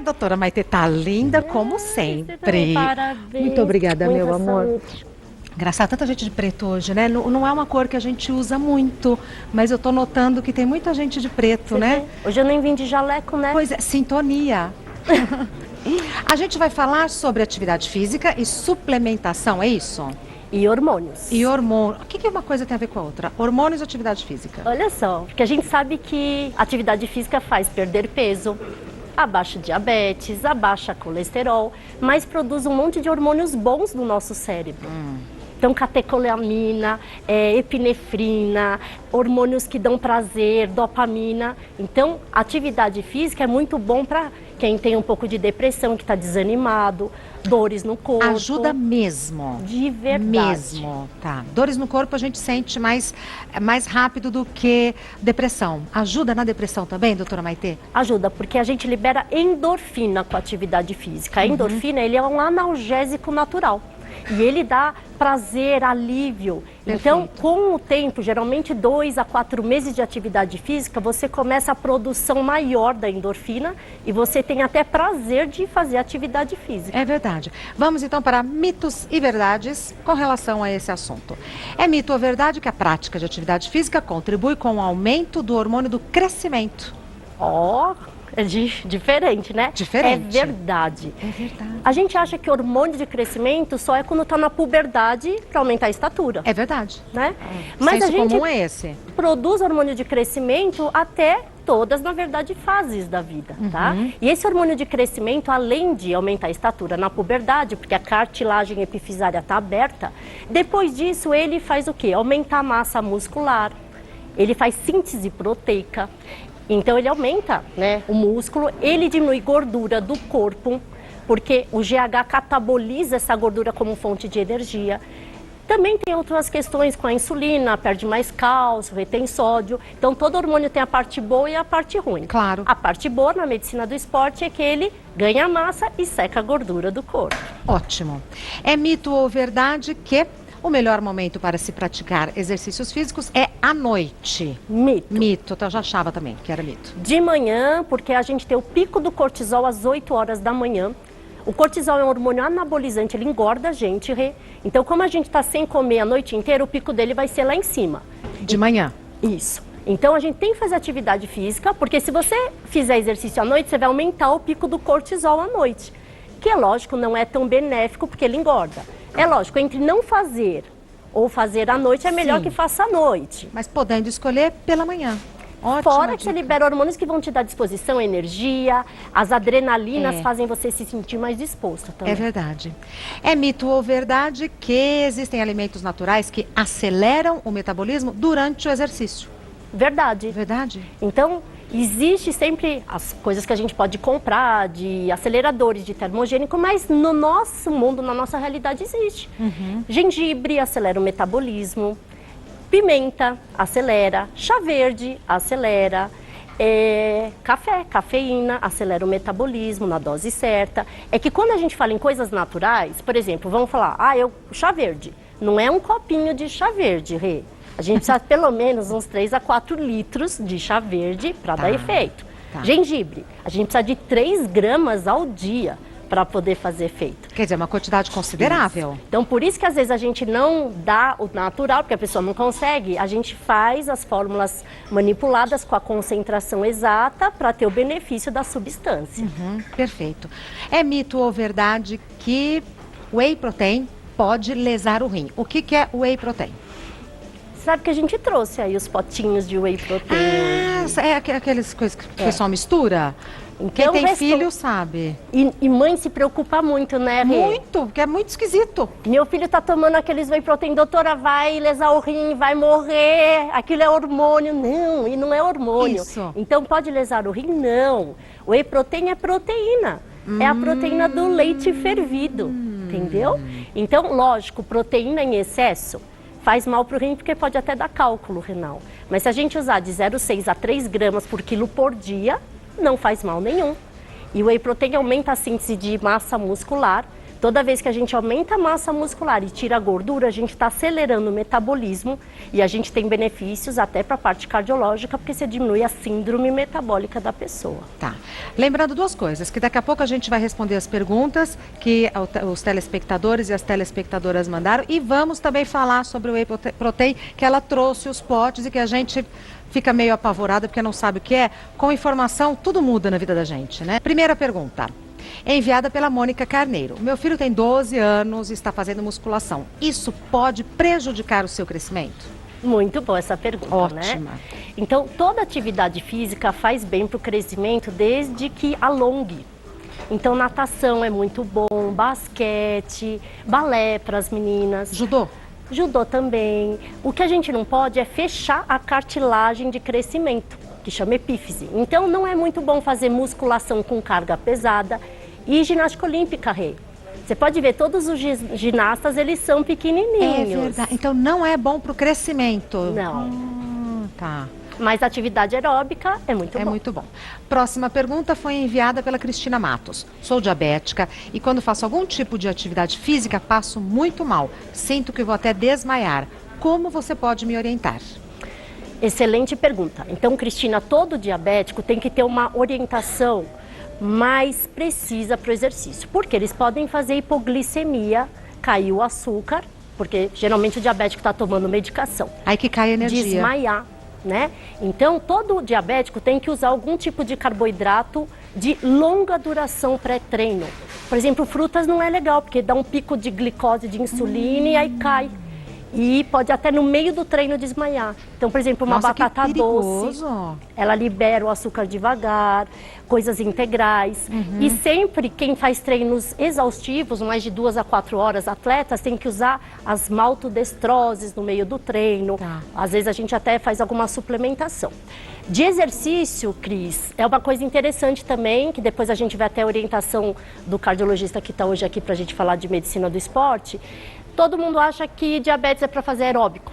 Ai, doutora Maitê, tá linda como sempre. Parabéns. Muito obrigada, Muita meu amor. saúde. Engraçado, tanta gente de preto hoje, né? Não é uma cor que a gente usa muito, mas eu tô notando que tem muita gente de preto, Você né? vê? Hoje eu nem vim de jaleco, né? Pois é, sintonia. A gente vai falar sobre atividade física e suplementação, é isso? E hormônios. E hormônio. O que uma coisa tem a ver com a outra? Hormônios e atividade física? Olha só, porque a gente sabe que atividade física faz perder peso, abaixa diabetes, abaixa colesterol, mas produz um monte de hormônios bons no nosso cérebro. Então, catecolamina, epinefrina, hormônios que dão prazer, dopamina. Então, atividade física é muito bom para quem tem um pouco de depressão, que está desanimado, dores no corpo. Ajuda mesmo. De verdade. Mesmo, tá. Dores no corpo a gente sente mais rápido do que depressão. Ajuda na depressão também, doutora Maitê? Ajuda, porque a gente libera endorfina com a atividade física. A endorfina, ele é um analgésico natural. E ele dá prazer, alívio. Então, com o tempo, geralmente 2 a 4 meses de atividade física, você começa a produção maior da endorfina e você tem até prazer de fazer atividade física. É verdade. Vamos então para mitos e verdades com relação a esse assunto. É mito ou verdade que a prática de atividade física contribui com o aumento do hormônio do crescimento? É diferente, né? Diferente. É verdade. É verdade. A gente acha que o hormônio de crescimento só é quando está na puberdade para aumentar a estatura, É verdade. né? Mas Senso a gente comum é esse. produz hormônio de crescimento até todas, na verdade, fases da vida, tá? E esse hormônio de crescimento, além de aumentar a estatura na puberdade, porque a cartilagem epifisária está aberta, depois disso ele faz o quê? Aumentar a massa muscular, ele faz síntese proteica. Então ele aumenta, né, o músculo, ele diminui gordura do corpo, porque o GH cataboliza essa gordura como fonte de energia. Também tem outras questões com a insulina, perde mais cálcio, retém sódio. Então todo hormônio tem a parte boa e a parte ruim. Claro. A parte boa na medicina do esporte é que ele ganha massa e seca a gordura do corpo. Ótimo. É mito ou verdade que o melhor momento para se praticar exercícios físicos é à noite? Mito. Mito, eu já achava também que era mito. De manhã, porque a gente tem o pico do cortisol às 8 horas da manhã. O cortisol é um hormônio anabolizante, ele engorda a gente, Então, como a gente está sem comer a noite inteira, o pico dele vai ser lá em cima. De manhã? Isso. Então, a gente tem que fazer atividade física, porque se você fizer exercício à noite, você vai aumentar o pico do cortisol à noite. Que é lógico, não é tão benéfico, porque ele engorda. É lógico, entre não fazer ou fazer à noite, é melhor Sim. que faça à noite. Mas podendo escolher pela manhã. Ótima Fora que você dica. libera hormônios que vão te dar disposição, energia, as adrenalinas fazem você se sentir mais disposto também. É verdade. É mito ou verdade que existem alimentos naturais que aceleram o metabolismo durante o exercício? Verdade. Verdade? Então, existe sempre as coisas que a gente pode comprar, de aceleradores, de termogênico, mas no nosso mundo, na nossa realidade, existe. Gengibre acelera o metabolismo, pimenta acelera, chá verde acelera, café, cafeína acelera o metabolismo na dose certa. É que quando a gente fala em coisas naturais, por exemplo, vamos falar, chá verde, não é um copinho de chá verde, A gente precisa pelo menos uns 3 a 4 litros de chá verde para dar efeito. Gengibre, a gente precisa de 3 gramas ao dia para poder fazer efeito. Quer dizer, uma quantidade considerável. Isso. Então, por isso que às vezes a gente não dá o natural, porque a pessoa não consegue, a gente faz as fórmulas manipuladas com a concentração exata para ter o benefício da substância. Perfeito. É mito ou verdade que whey protein pode lesar o rim? O que é whey protein? Sabe que a gente trouxe aí os potinhos de whey protein. É aquelas coisas que o pessoal mistura? Então, Quem tem filho sabe. E mãe se preocupa muito, né, Rê? Muito, porque é muito esquisito. Meu filho tá tomando aqueles whey protein, doutora, vai lesar o rim, vai morrer, aquilo é hormônio. Não, e não é hormônio. Isso. Então pode lesar o rim? Não. O whey protein é proteína. É a proteína do leite fervido, entendeu? Então, lógico, proteína em excesso faz mal para o rim, porque pode até dar cálculo renal. Mas se a gente usar de 0,6 a 3 gramas por quilo por dia, não faz mal nenhum. E o whey protein aumenta a síntese de massa muscular, Toda vez que a gente aumenta a massa muscular e tira a gordura, a gente está acelerando o metabolismo e a gente tem benefícios até para a parte cardiológica, porque você diminui a síndrome metabólica da pessoa. Tá. Lembrando duas coisas, que daqui a pouco a gente vai responder as perguntas que os telespectadores e as telespectadoras mandaram e vamos também falar sobre o Whey Protein, que ela trouxe os potes e que a gente fica meio apavorada porque não sabe o que é. Com informação, tudo muda na vida da gente, né? Primeira pergunta. É enviada pela Mônica Carneiro. Meu filho tem 12 anos e está fazendo musculação. Isso pode prejudicar o seu crescimento? Muito boa essa pergunta, Ótima. né? Então, toda atividade física faz bem para o crescimento desde que alongue. Então, natação é muito bom, basquete, balé para as meninas. Judô? Judô também. O que a gente não pode é fechar a cartilagem de crescimento, que chama epífise. Então, não é muito bom fazer musculação com carga pesada e ginástica olímpica, Rê. Você pode ver, todos os ginastas, eles são pequenininhos. É verdade. Então, não é bom para o crescimento? Não. Tá. Mas a atividade aeróbica é muito bom. É muito bom. Próxima pergunta foi enviada pela Cristina Matos. Sou diabética e quando faço algum tipo de atividade física, passo muito mal. Sinto que vou até desmaiar. Como você pode me orientar? Excelente pergunta. Então, Cristina, todo diabético tem que ter uma orientação mais precisa para o exercício. Porque eles podem fazer hipoglicemia, cair o açúcar, porque geralmente o diabético está tomando medicação. Aí que cai a energia. Desmaiar, né? Então, todo diabético tem que usar algum tipo de carboidrato de longa duração pré-treino. Por exemplo, frutas não é legal, porque dá um pico de glicose, de insulina e aí cai. E pode até no meio do treino desmaiar. Então, por exemplo, uma batata doce, ela libera o açúcar devagar, coisas integrais. E sempre quem faz treinos exaustivos, mais de 2 a 4 horas, atletas, tem que usar as maltodestroses no meio do treino. Tá. Às vezes a gente até faz alguma suplementação. De exercício, Cris, é uma coisa interessante também, que depois a gente vai até a orientação do cardiologista que está hoje aqui para a gente falar de medicina do esporte. Todo mundo acha que diabetes é para fazer aeróbico,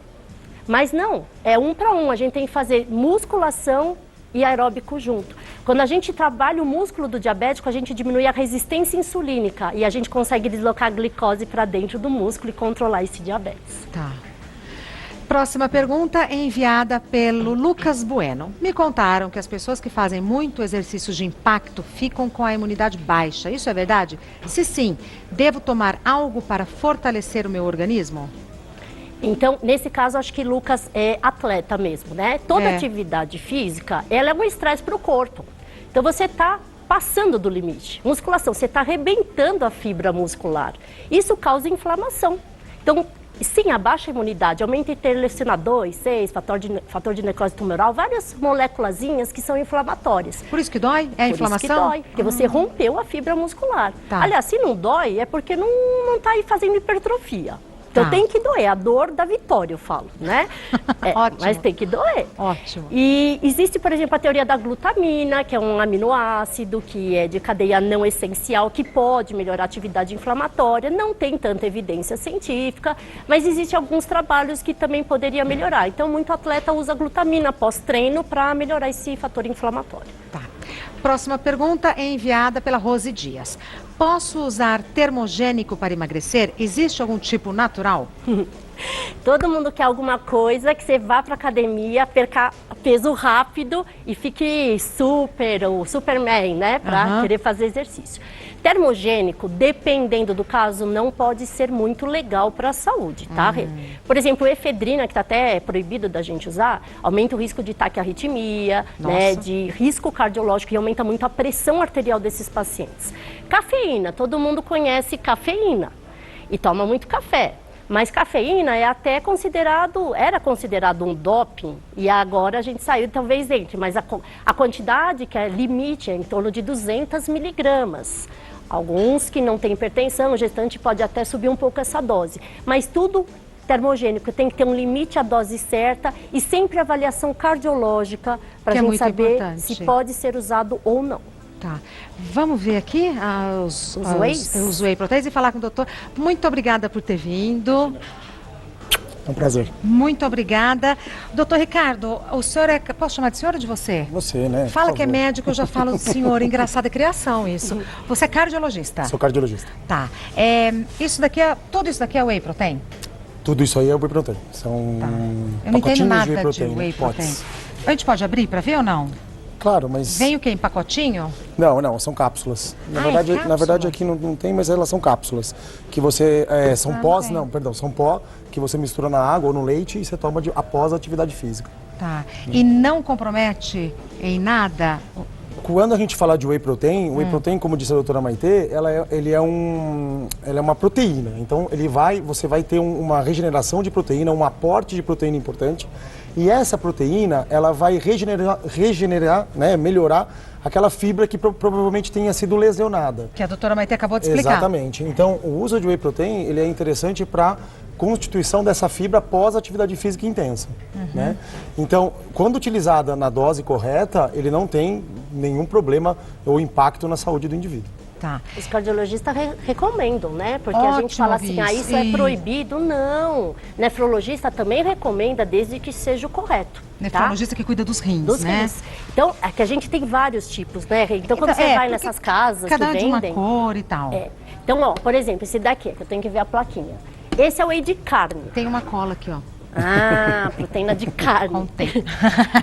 mas não, é 1 para 1, a gente tem que fazer musculação e aeróbico junto. Quando a gente trabalha o músculo do diabético, a gente diminui a resistência insulínica e a gente consegue deslocar a glicose para dentro do músculo e controlar esse diabetes. Tá. Próxima pergunta é enviada pelo Lucas Bueno. Me contaram que as pessoas que fazem muito exercício de impacto ficam com a imunidade baixa. Isso é verdade? Se sim, devo tomar algo para fortalecer o meu organismo? Então, nesse caso, acho que Lucas é atleta mesmo, né? Toda atividade física, ela é um estresse para o corpo. Então, você está passando do limite. Musculação, você está arrebentando a fibra muscular. Isso causa inflamação. Então, sim, a baixa imunidade aumenta interleucina 2, 6, fator de necrose tumoral, várias moléculazinhas que são inflamatórias. Por isso que dói? É a inflamação? Por isso que dói, porque você rompeu a fibra muscular. Tá. Aliás, se não dói, é porque não está aí fazendo hipertrofia. Então tem que doer, a dor da vitória, eu falo, né? Ótimo. Mas tem que doer. Ótimo. E existe, por exemplo, a teoria da glutamina, que é um aminoácido que é de cadeia não essencial, que pode melhorar a atividade inflamatória. Não tem tanta evidência científica, mas existem alguns trabalhos que também poderia melhorar. Então, muito atleta usa glutamina pós-treino para melhorar esse fator inflamatório. Tá. Próxima pergunta é enviada pela Rose Dias. Posso usar termogênico para emagrecer? Existe algum tipo natural? Todo mundo quer alguma coisa que você vá para academia, perca peso rápido e fique o Superman, né? Para querer fazer exercício. Termogênico, dependendo do caso, não pode ser muito legal para a saúde, tá? Por exemplo, efedrina, que está até proibido da gente usar, aumenta o risco de taquiarritmia, né? De risco cardiológico e aumenta muito a pressão arterial desses pacientes. Cafeína, todo mundo conhece cafeína e toma muito café. Mas cafeína era considerado um doping e agora a gente saiu, talvez entre, mas a quantidade que é limite é em torno de 200 miligramas. Alguns que não têm hipertensão, o gestante pode até subir um pouco essa dose, mas tudo termogênico tem que ter um limite, a dose certa e sempre avaliação cardiológica para a gente saber se pode ser usado ou não. Tá. Vamos ver aqui os Whey Proteins e falar com o doutor. Muito obrigada por ter vindo. É um prazer. Muito obrigada. Doutor Ricardo, o senhor é... Posso chamar de senhor ou de você? Você, né? Fala que é médico, eu já falo do senhor. Engraçada criação isso. Você é cardiologista? Sou cardiologista. Tá. Isso daqui tudo isso daqui é whey protein? Tudo isso aí é o whey protein. São Eu não entendo nada de whey protein. potes. A gente pode abrir para ver ou não? Claro, mas... Vem o quê? Em pacotinho? Não, são cápsulas. Na verdade aqui não tem, mas elas são cápsulas. Que você... são pós, são pó que você mistura na água ou no leite e você toma após a atividade física. Tá. E não compromete em nada? Quando a gente fala de whey protein, como disse a doutora Maitê, ela é uma proteína. Então você vai ter uma regeneração de proteína, um aporte de proteína importante. E essa proteína, ela vai regenerar, né, melhorar aquela fibra que provavelmente tenha sido lesionada. Que a doutora Maitê acabou de explicar. Exatamente. Então, o uso de whey protein, ele é interessante para constituição dessa fibra após a atividade física intensa, né? Então, quando utilizada na dose correta, ele não tem nenhum problema ou impacto na saúde do indivíduo. Tá. Os cardiologistas recomendam, né? Porque Ótimo, a gente fala assim, isso é proibido. Não. Nefrologista também recomenda desde que seja o correto. Nefrologista que cuida dos rins, né? Rins. Então, é que a gente tem vários tipos, né? Então, quando você vai nessas casas cada que vendem... Cada de uma cor e tal. Então, ó, por exemplo, esse daqui, que eu tenho que ver a plaquinha. Esse é o whey de carne. Tem uma cola aqui, ó. Ah, proteína de carne. Contém.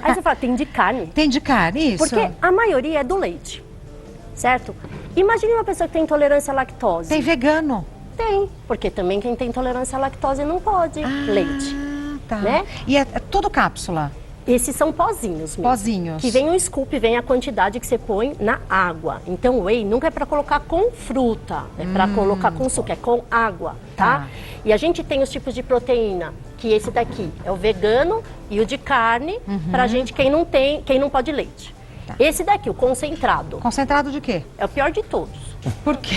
Aí você fala, tem de carne? Tem de carne, isso. Porque a maioria é do leite, certo? Imagine uma pessoa que tem intolerância à lactose. Tem vegano? Tem, porque também quem tem intolerância à lactose não pode leite. Tá. Né? E é tudo cápsula? Esses são pozinhos mesmo. Pozinhos. Que vem um scoop, vem a quantidade que você põe na água. Então, o whey nunca é para colocar com fruta, é para colocar com suco, é com água, tá? E a gente tem os tipos de proteína, que esse daqui é o vegano e o de carne, pra gente quem não pode leite. Tá. Esse daqui, o concentrado. Concentrado de quê? É o pior de todos. Por quê?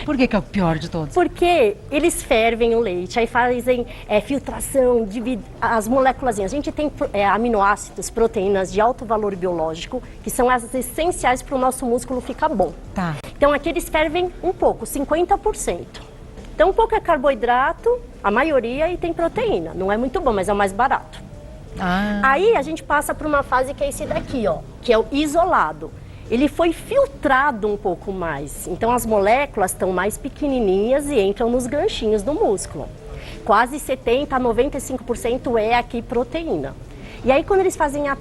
Por que é o pior de todos? Porque eles fervem o leite, aí fazem filtração, as moléculas. A gente tem aminoácidos, proteínas de alto valor biológico, que são as essenciais para o nosso músculo ficar bom. Tá. Então aqui eles fervem um pouco, 50%. Então um pouco é carboidrato, a maioria, e tem proteína. Não é muito bom, mas é o mais barato. Aí a gente passa para uma fase que é esse daqui, ó, que é o isolado. Ele foi filtrado um pouco mais, então as moléculas estão mais pequenininhas e entram nos ganchinhos do músculo. Quase 70% a 95% é aqui proteína. E aí quando eles fazem a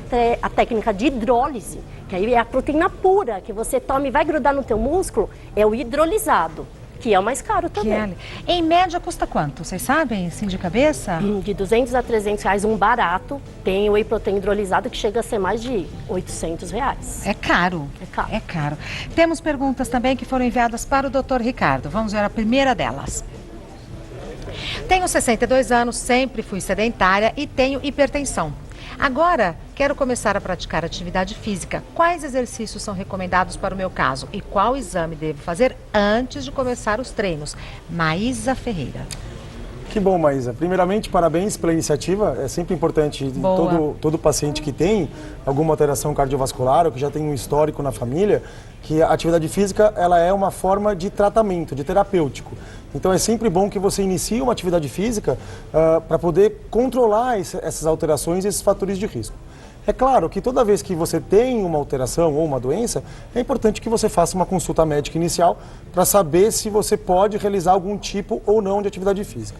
técnica de hidrólise, que aí é a proteína pura que você toma e vai grudar no teu músculo, é o hidrolisado. Que é o mais caro também. Em média custa quanto? Vocês sabem, assim, de cabeça? De 200 a 300 reais, um barato. Tem o whey protein hidrolisado que chega a ser mais de 800 reais. É caro. É caro. É caro. Temos perguntas também que foram enviadas para o Dr. Ricardo. Vamos ver a primeira delas. Tenho 62 anos, sempre fui sedentária e tenho hipertensão. Agora, quero começar a praticar atividade física. Quais exercícios são recomendados para o meu caso? E qual exame devo fazer antes de começar os treinos? Maísa Ferreira. Que bom, Maísa. Primeiramente, parabéns pela iniciativa. É sempre importante, todo paciente que tem alguma alteração cardiovascular ou que já tem um histórico na família, que a atividade física ela é uma forma de tratamento, de terapêutico. Então é sempre bom que você inicie uma atividade física para poder controlar essas alterações e esses fatores de risco. É claro que toda vez que você tem uma alteração ou uma doença, é importante que você faça uma consulta médica inicial para saber se você pode realizar algum tipo ou não de atividade física.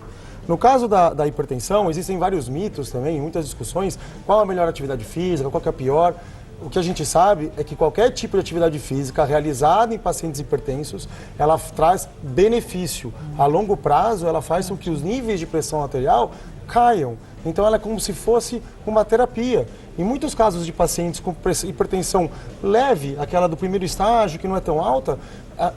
No caso da hipertensão, existem vários mitos também, muitas discussões, qual a melhor atividade física, qual que é a pior. O que a gente sabe é que qualquer tipo de atividade física realizada em pacientes hipertensos, ela traz benefício. A longo prazo, ela faz com que os níveis de pressão arterial caiam. Então, ela é como se fosse uma terapia. Em muitos casos de pacientes com hipertensão leve, aquela do primeiro estágio, que não é tão alta,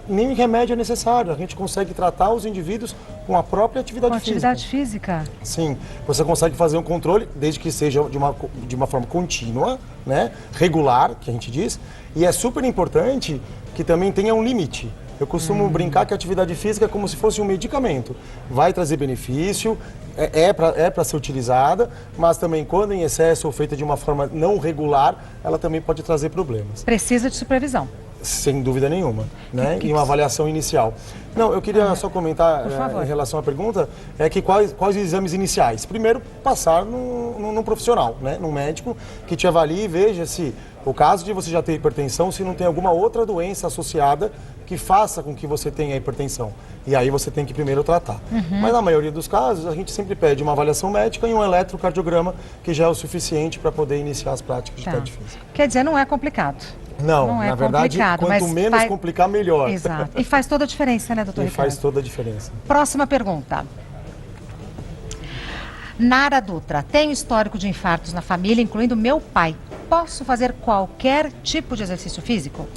nem remédio é necessário. A gente consegue tratar os indivíduos com a própria atividade física. Atividade física? Sim. Você consegue fazer um controle, desde que seja de uma forma contínua, né? Regular, que a gente diz. E é super importante que também tenha um limite. Eu costumo brincar que a atividade física é como se fosse um medicamento. Vai trazer benefício, é para ser utilizada, mas também quando em excesso ou feita de uma forma não regular, ela também pode trazer problemas. Precisa de supervisão. Sem dúvida nenhuma, né? E uma avaliação inicial. Não, eu queria só comentar em relação à pergunta, que quais os exames iniciais? Primeiro, passar num profissional, né? Num médico que te avalie e veja se o caso de você já ter hipertensão, se não tem alguma outra doença associada que faça com que você tenha hipertensão. E aí você tem que primeiro tratar. Mas na maioria dos casos, a gente sempre pede uma avaliação médica e um eletrocardiograma, que já é o suficiente para poder iniciar as práticas de atividade física. Quer dizer, não é complicado. Não é na verdade, quanto menos complicar, melhor. Exato. E faz toda a diferença, né, doutor Ricardo? Faz toda a diferença. Próxima pergunta. Nara Dutra, tenho histórico de infartos na família, incluindo meu pai. Posso fazer qualquer tipo de exercício físico?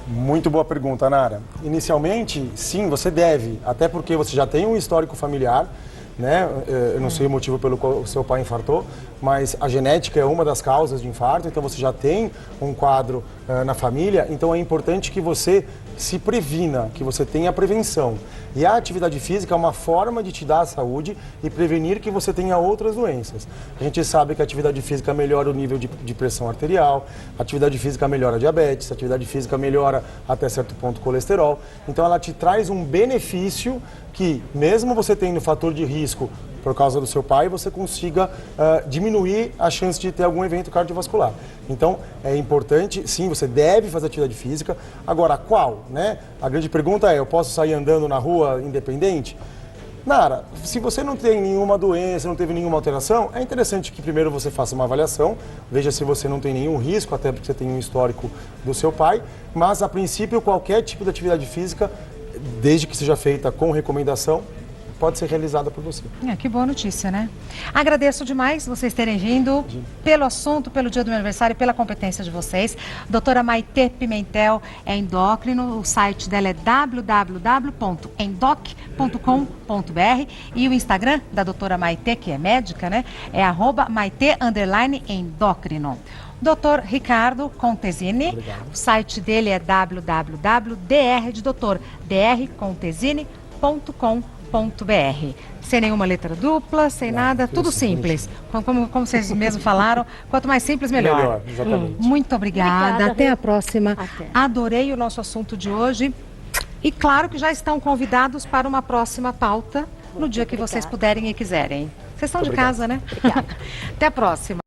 Muito boa pergunta, Nara. Inicialmente, sim, você deve, até porque você já tem um histórico familiar, né? Eu não sei o motivo pelo qual o seu pai infartou, mas a genética é uma das causas de infarto, então você já tem um quadro na família, então é importante que você se previna, que você tenha prevenção. E a atividade física é uma forma de te dar a saúde e prevenir que você tenha outras doenças. A gente sabe que a atividade física melhora o nível de pressão arterial, a atividade física melhora a diabetes, a atividade física melhora até certo ponto o colesterol. Então ela te traz um benefício que, mesmo você tendo fator de risco por causa do seu pai, você consiga diminuir a chance de ter algum evento cardiovascular. Então, é importante, sim, você deve fazer atividade física. Agora, qual, né? A grande pergunta é, eu posso sair andando na rua independente? Nara, se você não tem nenhuma doença, não teve nenhuma alteração, é interessante que primeiro você faça uma avaliação, veja se você não tem nenhum risco, até porque você tem um histórico do seu pai, mas, a princípio, qualquer tipo de atividade física, desde que seja feita com recomendação, pode ser realizada por você. Que boa notícia, né? Agradeço demais vocês terem vindo, pelo assunto, pelo dia do meu aniversário, pela competência de vocês. Doutora Maitê Pimentel é endócrino, o site dela é www.endoc.com.br e o Instagram da doutora Maitê, que é médica, né? É @maite_endócrino. Dr. Ricardo Contesini, o site dele é www.drcontesini.com.br. Sem nenhuma letra dupla, sem nada, tudo simples. Como vocês mesmos falaram, quanto mais simples, melhor. Melhor, exatamente. Muito obrigada. Até a próxima. Até. Adorei o nosso assunto de hoje. E claro que já estão convidados para uma próxima pauta no dia que vocês puderem e quiserem. Vocês estão de casa, né? Obrigada. Até a próxima.